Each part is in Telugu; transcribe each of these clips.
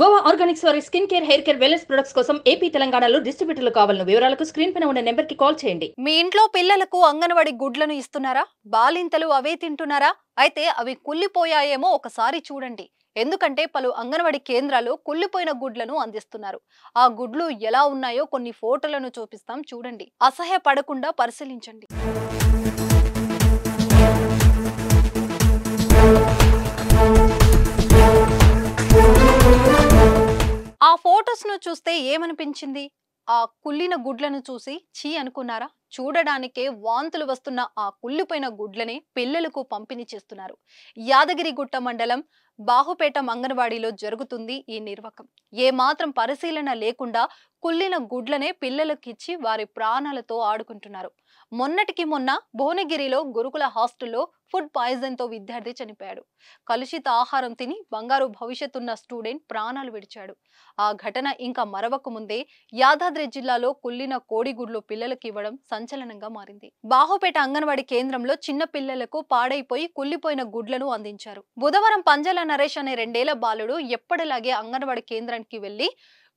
గోవా ఆర్గానిక్స్ వారి skin care, hair care, wellness products కోసం ఏపీ, తెలంగాణలో డిస్ట్రిబ్యూటర్లు కావాలను వివరాలకు స్క్రీన్ పైన ఉన్న నెంబర్ కి కాల్ చేయండి. మీ ఇంట్లో పిల్లలకు అంగన్వాడీ గుడ్లను ఇస్తున్నారా? బాలింతలు అవే తింటున్నారా? అయితే అవి కుళ్ళిపోయాయేమో ఒకసారి చూడండి. ఎందుకంటే పలు అంగన్వాడీ కేంద్రాలు కుళ్ళిపోయిన గుడ్లను అందిస్తున్నారు. ఆ గుడ్లు ఎలా ఉన్నాయో కొన్ని ఫోటోలను చూపిస్తాం, చూడండి. అసహ్యపడకుండా పరిశీలించండి. ఆ ఫోటోస్ ను చూస్తే ఏమనిపించింది? ఆ కుళ్ళిన గుడ్లను చూసి ఛీ అనుకున్నారా? చూడడానికే వాంతులు వస్తున్న ఆ కుళ్ళిపోయిన గుడ్లనే పిల్లలకు పంపిణీ చేస్తున్నారు. యాదగిరిగుట్ట మండలం బాహుపేట అంగన్వాడీలో జరుగుతుంది ఈ నిర్వాకం. ఏ మాత్రం పరిశీలన లేకుండా కుళ్ళిన గుడ్లనే పిల్లలకిచ్చి వారి ప్రాణాలతో ఆడుకుంటున్నారు. మొన్నటికి మొన్న భువనగిరిలో గురుకుల హాస్టల్లో ఫుడ్ పాయిజన్ తో విద్యార్థి చనిపోయాడు. కలుషిత ఆహారం తిని బంగారు భవిష్యత్తున్న స్టూడెంట్ ప్రాణాలు విడిచాడు. ఆ ఘటన ఇంకా మరవక ముందే యాదాద్రి జిల్లాలో కుళ్ళిన కోడిగుడ్లు పిల్లలకు ఇవ్వడం సంచలనంగా మారింది. బాహుపేట అంగన్వాడీ కేంద్రంలో చిన్న పిల్లలకు పాడైపోయి కుళ్ళిపోయిన గుడ్లను అందించారు. బుధవారం పంజల నరేష్ అనే 2 ఏళ్ల బాలుడు ఎప్పటిలాగే అంగన్వాడీ కేంద్రానికి వెళ్లి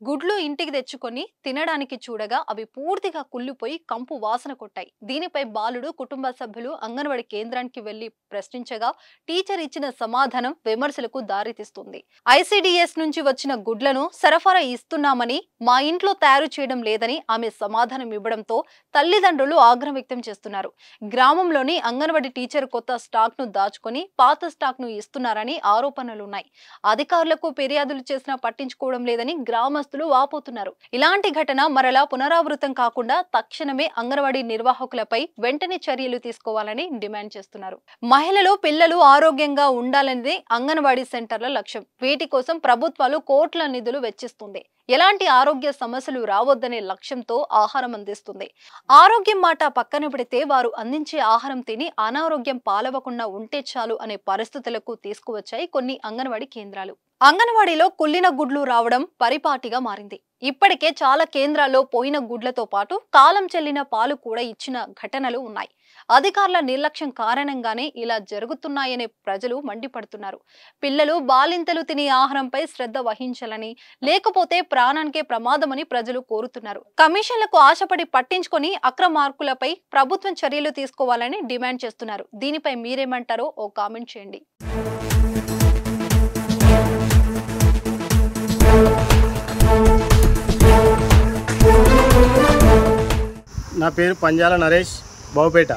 గుడ్లు ఇంటికి తెచ్చుకొని తినడానికి చూడగా అవి పూర్తిగా కుళ్ళిపోయి కంపు వాసన కొట్టాయి. దీనిపై బాలుడు కుటుంబ సభ్యులు అంగన్వాడీ కేంద్రానికి వెళ్లి ప్రశ్నించగా టీచర్ ఇచ్చిన సమాధానం విమర్శలకు దారితీస్తుంది. ఐసిడిఎస్ నుంచి వచ్చిన గుడ్లను సరఫరా ఇస్తున్నామని, మా ఇంట్లో తయారు చేయడం లేదని ఆమె సమాధానం ఇవ్వడంతో తల్లిదండ్రులు ఆగ్రహం వ్యక్తం చేస్తున్నారు. గ్రామంలోని అంగన్వాడీ టీచర్ కొత్త స్టాక్ ను దాచుకొని పాత స్టాక్ ను ఇస్తున్నారని ఆరోపణలున్నాయి. అధికారులకు ఫిర్యాదులు చేసినా పట్టించుకోవడం లేదని గ్రామస్తులు వాపోతున్నారు. ఇలాంటి ఘటన మరలా పునరావృతం కాకుండా తక్షణమే అంగన్వాడీ నిర్వాహకులపై వెంటనే చర్యలు తీసుకోవాలని డిమాండ్ చేస్తున్నారు. మహిళలు, పిల్లలు ఆరోగ్యంగా ఉండాలనేది అంగన్వాడీ సెంటర్ల లక్ష్యం. వీటి కోసం ప్రభుత్వాలు కోట్ల నిధులు వెచ్చిస్తుంది. ఎలాంటి ఆరోగ్య సమస్యలు రావద్దనే లక్ష్యంతో ఆహారం అందిస్తుంది. ఆరోగ్యం మాట పక్కన పెడితే వారు అందించే ఆహారం తిని అనారోగ్యం పాలవకుండా ఉంటే చాలు అనే పరిస్థితులకు తీసుకువచ్చాయి కొన్ని అంగన్వాడీ కేంద్రాలు. అంగన్వాడీలో కుళ్ళిన గుడ్లు రావడం పరిపాటిగా మారింది. ఇప్పటికే చాలా కేంద్రాల్లో పోయిన గుడ్లతో పాటు కాలం చెల్లిన పాలు కూడా ఇచ్చిన ఘటనలు ఉన్నాయి. అధికారుల నిర్లక్ష్యం కారణంగానే ఇలా జరుగుతున్నాయనే ప్రజలు మండిపడుతున్నారు. పిల్లలు, బాలింతలు తినే ఆహారంపై శ్రద్ధ వహించాలని, లేకపోతే ప్రాణానికే ప్రమాదమని ప్రజలు కోరుతున్నారు. కమిషన్లకు ఆశపడి పట్టించుకొని అక్రమార్కులపై ప్రభుత్వం చర్యలు తీసుకోవాలని డిమాండ్ చేస్తున్నారు. దీనిపై మీరేమంటారో ఓ కామెంట్ చేయండి. నా పేరు పంజాల నరేష్, బాహుపేట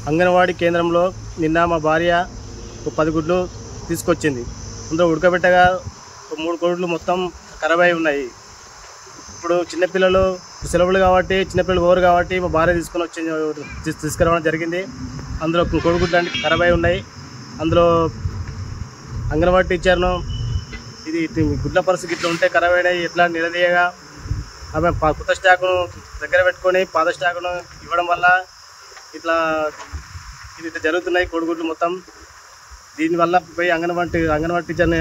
అంగన్వాడీ కేంద్రంలో నిన్న మా భార్య 10 గుడ్లు తీసుకొచ్చింది. అందులో ఉడకబెట్టగా 3 గుడ్లు మొత్తం ఖరాబ్ అయి ఉన్నాయి. ఇప్పుడు చిన్నపిల్లలు సెలవులు కాబట్టి చిన్నపిల్లలు ఓరు కాబట్టి మా భార్య తీసుకురావడం జరిగింది. అందులో కోడిగుడ్లు అంటే ఖరాబ్ అయి ఉన్నాయి. అందులో అంగన్వాడీ టీచర్ను ఇది గుడ్ల పరిస్థితి ఇట్లా ఉంటే ఖరాబ్ అయినాయి, ఎట్లా నిలదీయగా ఆమె కొత్త స్టాకును దగ్గర పెట్టుకొని పాత స్టాకును ఇవ్వడం వల్ల ఇట్లా జరుగుతున్నాయి కోడిగుడ్లు మొత్తం. దీనివల్ల పోయి అంగన్వాడీ టీచర్ని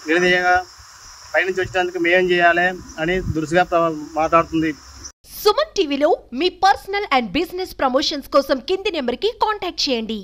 నిలదీయగా పైనుంచి వచ్చినందుకు మేమేం చేయాలి అని దురుసుగా మాట్లాడుతుంది. సుమన్ టీవీలో మీ పర్సనల్ అండ్ బిజినెస్ ప్రమోషన్స్ కోసం కింది నెంబర్కి కాంటాక్ట్ చేయండి.